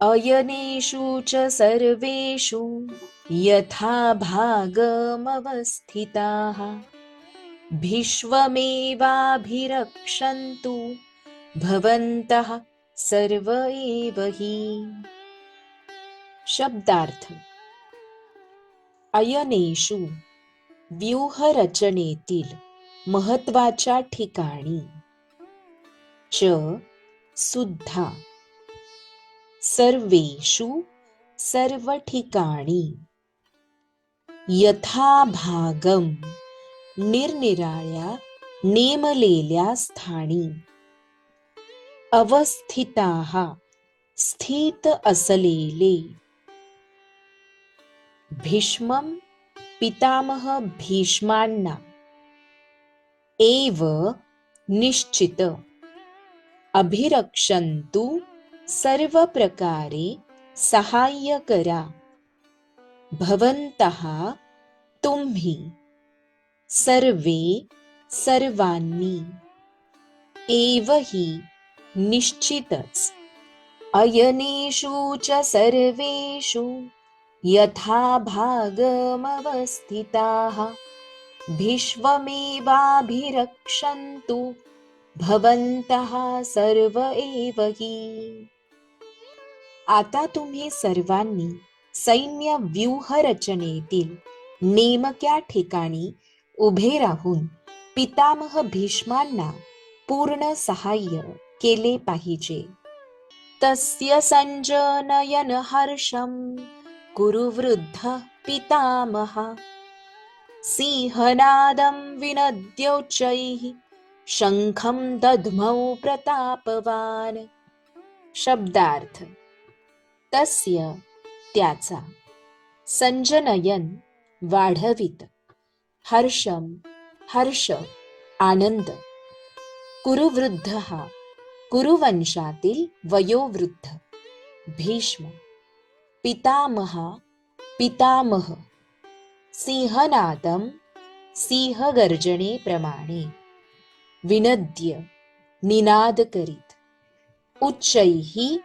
अयनेषु च सर्वेषु यथा भागमवस्थिताः भीष्ममेवाभिरक्षन्तु भवन्तः सर्व एव हि. शब्दार्थ. अयनेषु व्यूहरचनेतील महत्वाच्या ठिकाणी च सुद्धा सर्वेषु सर्व ठिकाणी यथाभागम निरनिराळ्या नेमलेल्या स्थानी अवस्थिताः स्थित असलेले भीष्मं पितामह भीष्मांना एव निश्चित अभिरक्षन्तु सर्व प्रकारे सहाय्य करा भवन्तः तुम्ही सर्वे सर्वांनी एव हि निश्चितच अयनेषु च सर्वेषु यथा भागमवस्थिताः भीष्ममेवाभिरक्षन्तु भवन्तः सर्व एव हि. आता तुम्ही सर्वांनी सैन्य व्यूह रचनेतील नेमक्या ठिकाणी उभे राहून पितामह भीष्मांना पूर्ण सहाय्य केले पाहिजे. तस्य संजनयन हर्षं कुरु वृद्ध पितामह सिंहनादं विनद्योच्चैः शंखं दध्मौ प्रतापवान. शब्दार्थ. तस्य त्याचा संजनयन वाढवित हर्षम हर्ष आनंद कुरुवृद्ध कुरुवंशातील वयोवृद्ध भीष्म पितामह पितामह सिंहनादम सिंहगर्जनेप्रमाणे विनद्य निनाद करीत उच्चैः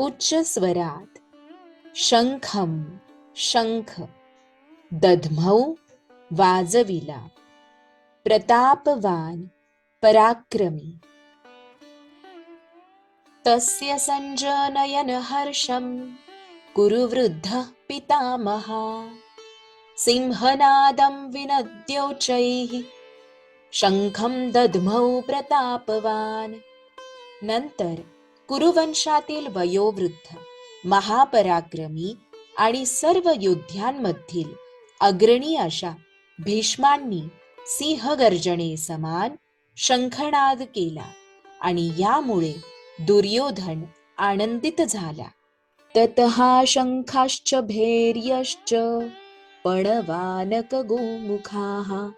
उच्च स्वरात शंखम शंख दध्मौ वाजविला प्रतापवान पराक्रमी. तस्य संजनयन हर्षं कुरु वृद्ध पितामह सिंहनादं विनद्योच्चैः शंखं दध्मौ प्रतापवान. नंतर कुरुवंशातील वयोवृद्ध महापराक्रमी आणि सर्व योद्ध्यांमधील अग्रणी अशा भीष्मांनी सिंहगर्जने समान शंखनाद केला आणि यामुळे दुर्योधन आनंदित झाला. ततः शंखाश्च भैर्यश्च पणवानक गोमुखाः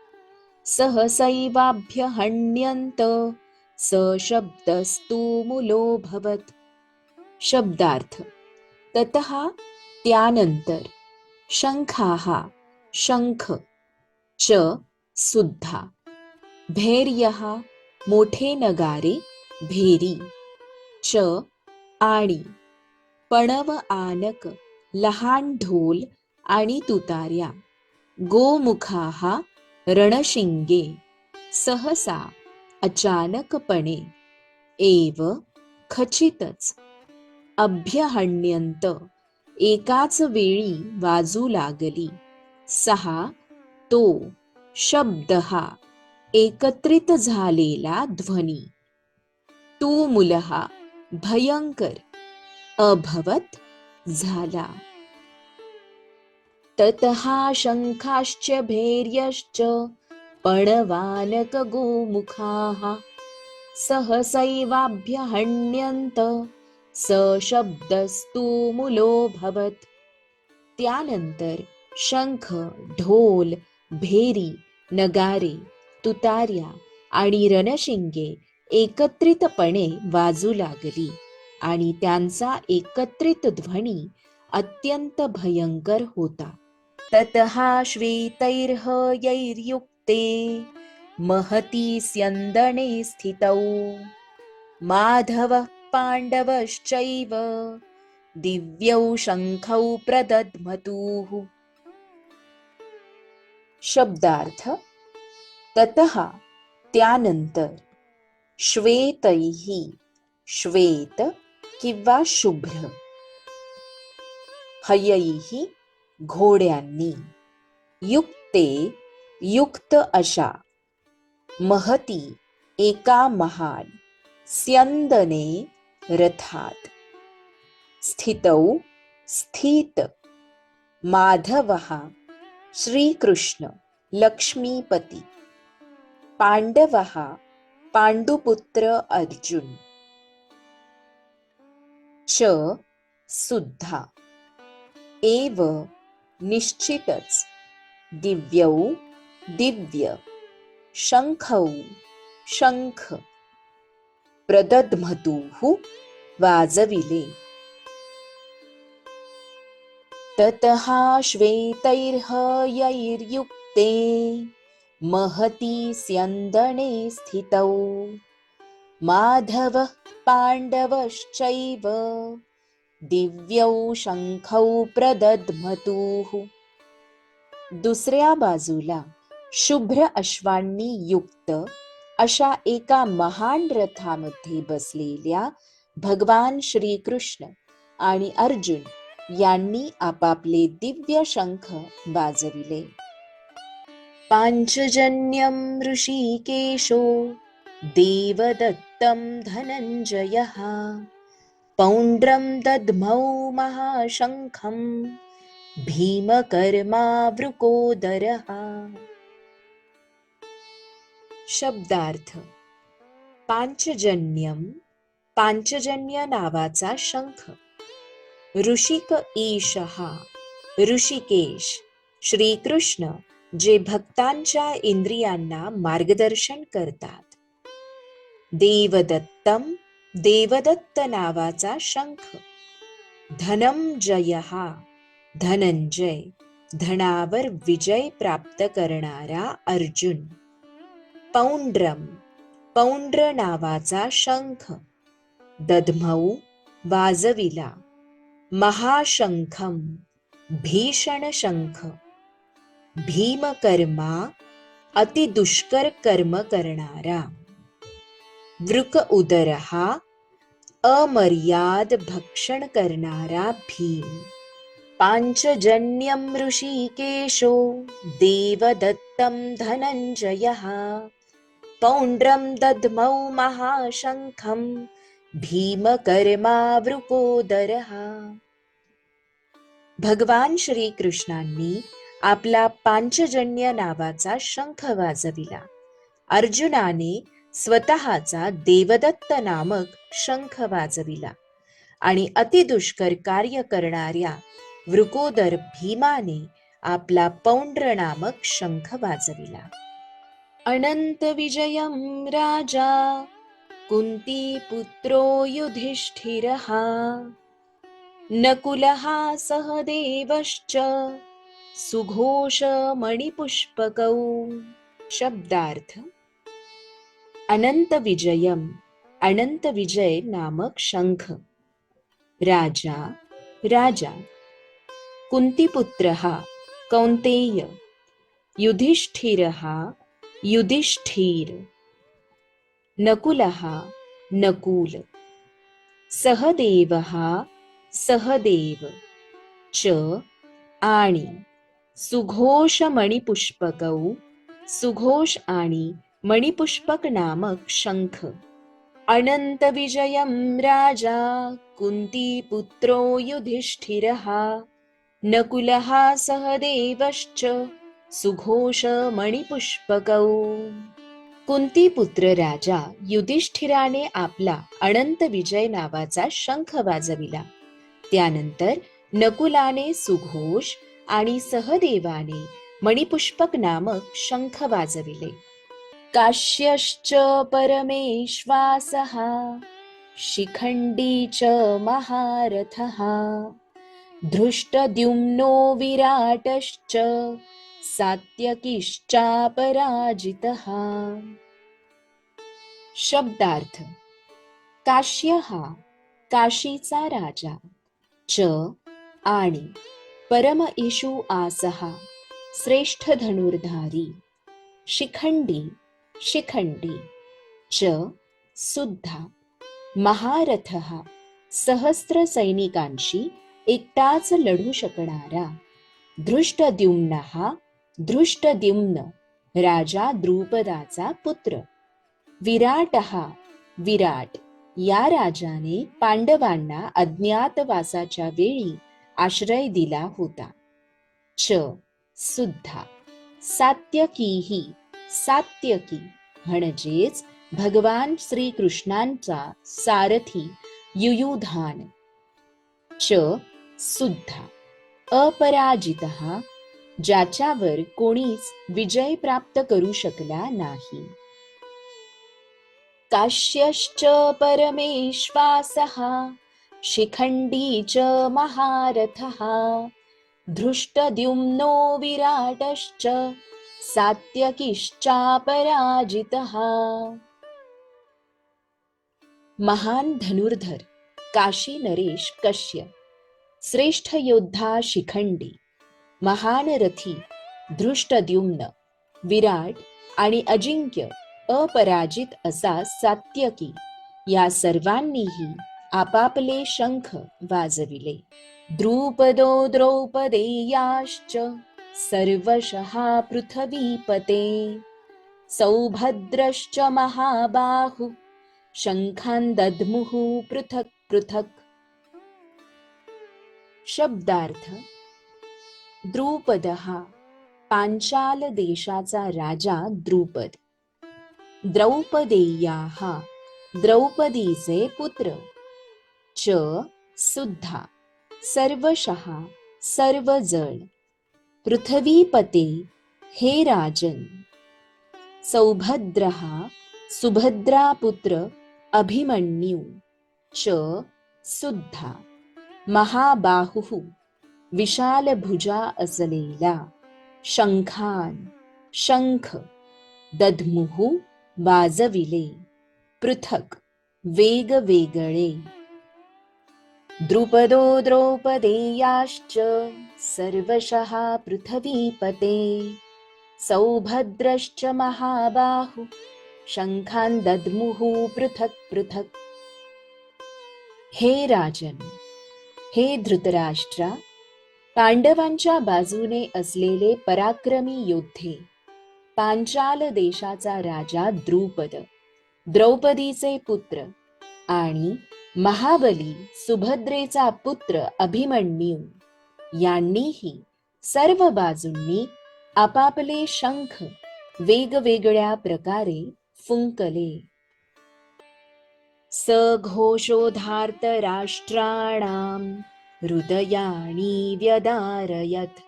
सहसैवाभ्यहण्यन्त सशब्दस्तु मूलोऽभवत्. शब्दार्थ. ततः त्यानंतर शंखाः शंख च सुद्धा भैर्यः मोठे नगारे भेरी च आणि पणव आनक लहान ढोल आणि तुतार्या गोमुखाः रणशिंगे सहसा अचानकपणे एव खचितच अभ्यहण्यन्त एकाच वेळी वाजू लागली. सहा तो शब्द हा एकत्रित झालेला ध्वनी तूमुलहा भयंकर अभवत झाला. ततः शंखाश्च भैर्यश्च पणवानक गोमुखाः सहसैवाभ्यहण्यन्त सशब्दस्तु मूलोऽभवत्. त्यानंतर शंख ढोल भेरी नगारे तुतार्या आणि रणशिंगे एकत्रितपणे वाजू लागली आणि त्यांचा एकत्रित ध्वनी अत्यंत भयंकर होता. ततः श्वेतैर्हयैर्युक्ते महती स्यंदने स्थितौ माधवः पांडवश्चैव दिव्यौ शंखौ प्रदध्मतुः. शब्दार्थ. ततः त्यानंतर, श्वेतैः श्वेत किंवा शुभ्र, हयैः घोड्यांनी, युक्ते युक्त अशा, महती एका महान, स्यंदने रथात, स्थितौ स्थित, माधवः श्रीकृष्ण लक्ष्मीपती, पांडवः पांडुपुत्र अर्जुन, च सुद्धा, एव निश्चितच, दिव्यौ दिव्य, शंखौ शंख, प्रदध्मतुः वाजविले. ततः श्वेतैर्हयैर्युक्ते महती स्यन्दने स्थितौ, माधवः पाण्डवश्चैव दिव्यौ शंखौ प्रदध्मतुः. दुसऱ्या बाजूला शुभ्र अश्वांनी युक्त अशा एका महान रथामध्ये बसलेल्या भगवान श्रीकृष्ण आणि अर्जुन यांनी आपापले दिव्य शंख वाजविले. पांचजन्यं ऋषिकेशो देवदत्तं धनंजयः, पौंड्रं दद्मौ महाशंखं भीमकर्मावृकोदरः. शब्दार्थ. पांचजन्यम, पांचजन्य नावाचा शंख, ऋषिक ईशः ऋषिकेश श्रीकृष्ण जे भक्तांच्या इंद्रियांना मार्गदर्शन करतात. देवदत्तम, देवदत्त नावाचा शंख, धनंजयः धनंजय धनावर विजय प्राप्त करणारा अर्जुन. पौंड्रम, पौंड्र नावाचा शंख, दध्मौ वाजविला, महाशंखम भीषण शंख, भीमकर्मा अतिदुष्कर कर्म करणारा. वृक उदरः अमर्याद भक्षण करणारा भीम. पांचजन्यं ऋषिकेशो देवदत्तं धनंजयः, पौंड्रं दद्मौ महाशंखं भीमकर्मावृकोदरः. भगवान श्रीकृष्णांनी आपला पांचजन्य नावाचा शंख वाजविला. अर्जुनाने स्वतःचा देवदत्त नामक शंख वाजविला आणि अतिदुष्कर कार्य करणाऱ्या वृकोदर भीमाने आपला पौंड्र नामक शंख वाजविला. अनंत विजयं राजा कुंतीपुत्रो युधिष्ठिरः, नकुलः सहदेवश्च सुघोषमणिपुष्पकौ. शब्दार्थ. अनंत विजयम, अनंत विजय नामक शंख, राजा राजा, कुंतीपुत्रः कौंतेय, युधिष्ठिरः युधिष्ठिर, नकुलः नकुल, सहदेवः सहदेव, च आणि, सुघोषमणिपुष्पकौ सुघोष आणि मणिपुष्पक नामक शंख. अनंत विजयं राजा कुंतीपुत्रो युधिष्ठिरः, नकुलः सहदेवश्च सुघोषमणिपुष्पकौ. कुंतीपुत्र राजा युधिष्ठिराने आपला अनंत विजय नावाचा शंख वाजविला. त्यानंतर नकुलाने सुघोष आणि सहदेवाने मणिपुष्पक नामक शंख वाजविले. काश्यश्च परमेश्वासः, शिखंडी च महारथः, धृष्टद्युम्नो विराटश्च सात्यकिश्चापराजितः. शब्दार्थ. काश्य हा काशीचा राजा, च आणि परम ईशू आसहा श्रेष्ठ धनुर्धारी शिखंडी शिखंडी च सुद्धा महारथः सहस्त्र सैनिकांशी एकटाच लढू शकणारा धृष्टद्युम्नः धृष्टद्युम्न राजा द्रुपदाचा पुत्र विराटः विराट या राजाने पांडवांना अज्ञातवासाच्या वेळी आश्रय दिला होता. च सुद्धा सात्यकीही सात्यकी म्हणजेच भगवान श्रीकृष्णांचा सारथी युयुधान. च सुद्धा अपराजितः ज्याच्यावर कोणीच विजय प्राप्त करू शकला नाही. काश्यश्च परमेश्वासः शिखंडी च महारथः धृष्टद्युम्नो विराटश्च सात्यकीश्चापराजितः. महान धनुर्धर काशी नरेश कश्य, श्रेष्ठ योद्धा शिखंडी, महान रथी धृष्टद्युम्न, विराट आणि अजिंक्य अपराजित असा सात्यकी या सर्वांनीही आपापले शंख वाजविले. द्रुपदो द्रौपदेयाश्च सर्वशः पृथ्वीपते सौभद्रश्च महाबाहु शंखान दद्मुः पृथक् पृथक्. शब्दार्थ द्रुपदः पांचाल देशाचा राजा द्रुपद. द्रौपदेयाः द्रौपदीचे पुत्र. च सुद्धा सर्वशः सर्वजण. पृथ्वीपते हे राजन. सौभद्रः सुभद्रापुत्र अभिमन्यू. च सुद्धा महाबाहुः विशाल भुजा असलेला. शंखान शंख. दद्मुः वाजविले. पृथक् वेगवेगळे. द्रुपदो द्रौपदेयाश्च सर्वशः पृथ्वीपते सौभद्रश्च महाबाहु शंखान दद्मुः पृथक् पृथक्. हे राजन, हे धृतराष्ट्रा, पांडवांच्या बाजूने असलेले पराक्रमी योद्धे, पांचाल देशाचा राजा द्रुपद, द्रौपदीचे पुत्र आणि महाबली सुभद्रेचा पुत्र अभिमन्यू यांनीही सर्व बाजूंनी आपापले शंख वेगवेगळ्या प्रकारे फुंकले. सघोषोधार्त राष्ट्राणां हृदयानि व्यदारयत्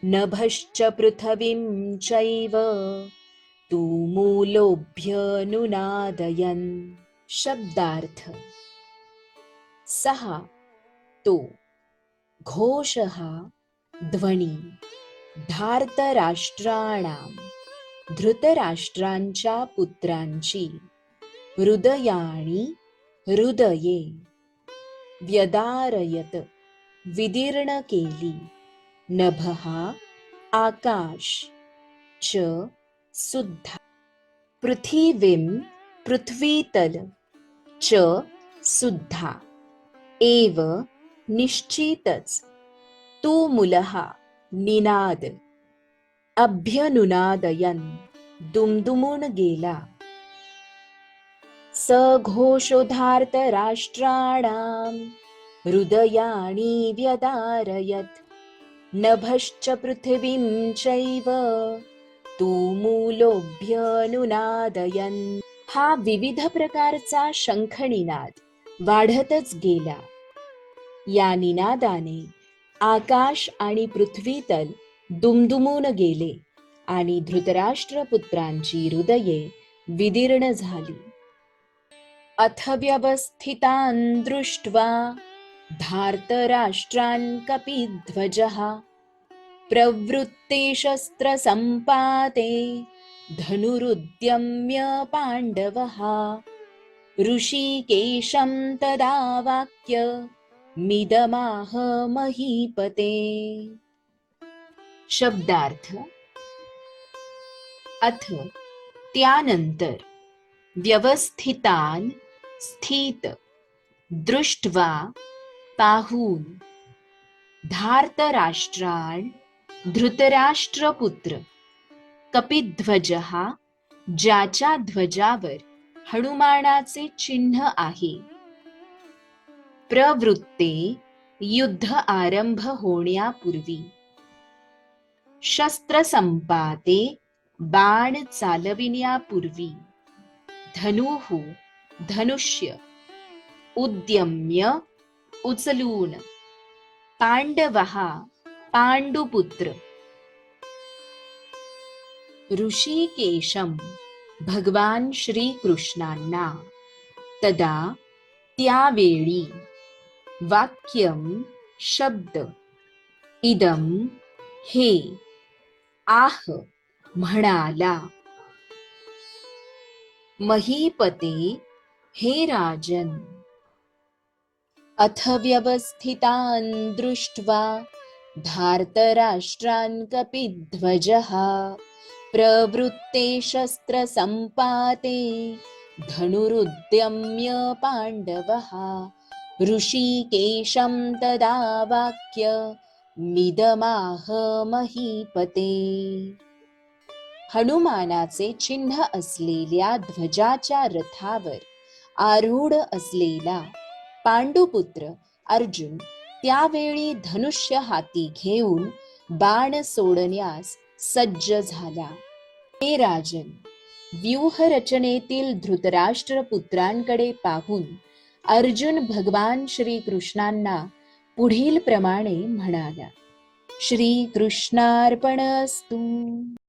नभश्च पृथ्वीं चैव तुमुलोऽभ्यनुनादयन्. शब्दार्थ सहा तो घोषः ध्वनी धार्तराष्ट्राणां धृतराष्ट्रांच्या पुत्रांची हृदयाणी हृदये व्यदारयत विदीर्ण केली. नभः आकाश. च सुद्धा पृथिवीं पृथ्वीतल. च सुद्धा एव निश्चितच. तुमुलः निनाद. अभ्यनुनादयन् दुमदुमून गेला. सघोषोधार्त राष्ट्राणां हृदयानि व्यदारयत् नभश्च पृथिवीं चैव तुमुलोऽभ्यनुनादयन्. हा विविध प्रकारचा शंखनिनाद वाढतच गेला. या निनादाने आकाश आणि पृथ्वीतल दुमदुमून गेले आणि धृतराष्ट्रपुत्रांची हृदये विदीर्ण झाली. अथ व्यवस्थितान् दृष्ट्वा धार्तराष्ट्रान् कपिध्वजः प्रवृत्ते शस्त्रसम्पाते धनुरुद्यम्य पाण्डवः ऋषिकेशं तदा वाक्य मिदमाह महीपते. शब्दार्थ. अथ त्यानंतर, व्यवस्थितान स्थित, दृष्ट्वा पाहून, धार्तराष्ट्राण धृतराष्ट्रपुत्र, कपिध्वजः ज्याच्या ध्वजावर हनुमानाचे चिन्ह आहे, प्रवृत्ते युद्ध आरंभ होण्यापूर्वी, शस्त्रसंपाते बाण चालविण्यापूर्वी, धनुः धनुष्य उद्यम्य उचलून, पांडवः पांडुपुत्र, ऋषिकेशम भगवान श्रीकृष्णांना, तदा त्यावेळी, वाक्यम शब्द, इदम हे, आह म्हणाला, महीपते हे राजन. अथ व्यवस्थितान दृष्ट्वा धार्तराष्ट्रान् कपिध्वजः, प्रवृत्ते शस्त्रसंपाते धनुरुद्यम्य पाण्डवः, ऋषिकेशं तदा वाक्य मिदमाह महीपते. हनुमानाचे चिन्ह असलेल्या ध्वजाच्या रथावर आरूढ असलेला पांडुपुत्र अर्जुन त्यावेळी धनुष्य हाती घेऊन बाण सोडण्यास सज्ज झाला. हे राजन, व्यूहरचनेतील धृतराष्ट्रपुत्रांकडे पाहून अर्जुन भगवान श्रीकृष्णांना पुढील प्रमाणे म्हणाला. श्रीकृष्णार्पणस्तु.